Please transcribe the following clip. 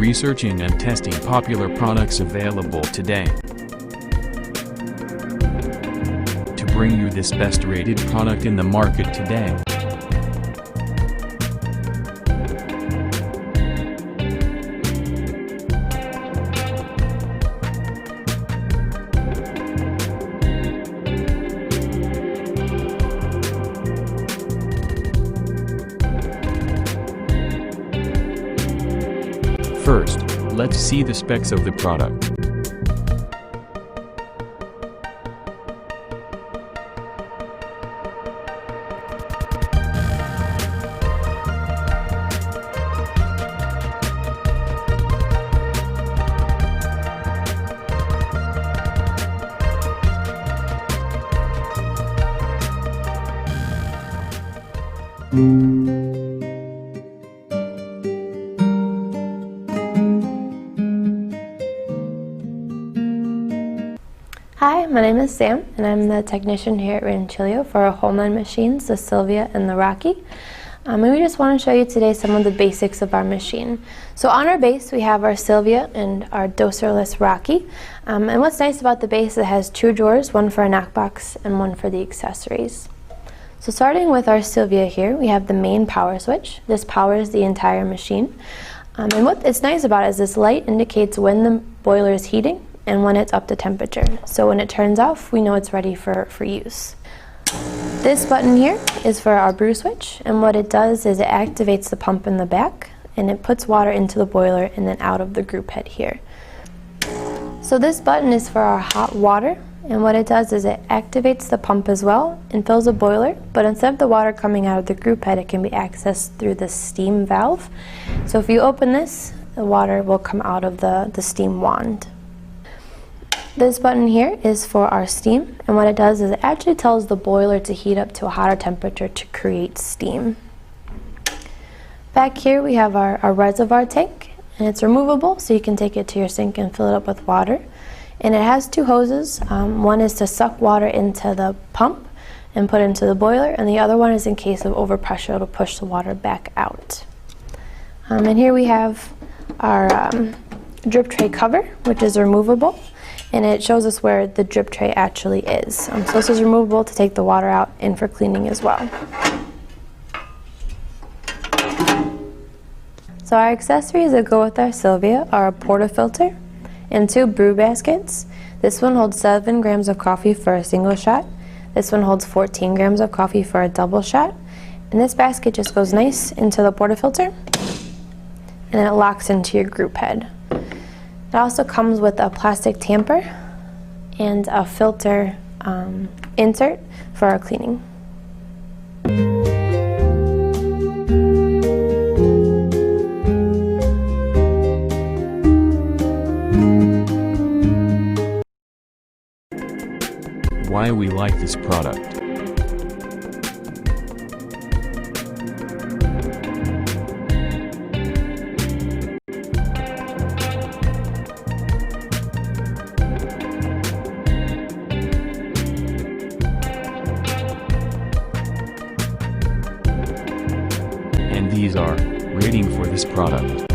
researching and testing popular products available today to bring you this best rated product in the market today. First, let's see the specs of the product. Hi, my name is Sam, and I'm the technician here at Rancilio for our home line machines, the Silvia and the Rocky. And we just want to show you today some of the basics of our machine. So on our base, we have our Silvia and our doserless Rocky. And what's nice about the base, it has two drawers, one for a knockbox and one for the accessories. So starting with our Silvia here, we have the main power switch. This powers the entire machine. And what it's nice about it is this light indicates when the boiler is heating and when it's up to temperature. So when it turns off, we know it's ready for use. This button here is for our brew switch, and what it does is it activates the pump in the back and it puts water into the boiler and then out of the group head here. So this button is for our hot water, and what it does is it activates the pump as well and fills the boiler, but instead of the water coming out of the group head, it can be accessed through the steam valve. So if you open this, the water will come out of the steam wand. This button here is for our steam, and what it does is it actually tells the boiler to heat up to a hotter temperature to create steam. Back here we have our reservoir tank, and it's removable, so you can take it to your sink and fill it up with water. And it has two hoses. One is to suck water into the pump and put it into the boiler, and the other one is in case of overpressure, it'll push the water back out. And here we have our drip tray cover, which is removable. And it shows us where the drip tray actually is. So this is removable to take the water out and for cleaning as well. So our accessories that go with our Silvia are a porta filter and two brew baskets. This one holds 7 grams of coffee for a single shot. This one holds 14 grams of coffee for a double shot. And this basket just goes nice into the porta filter, and then it locks into your group head. It also comes with a plastic tamper and a filter insert for our cleaning. Why we like this product. And these are rating for this product.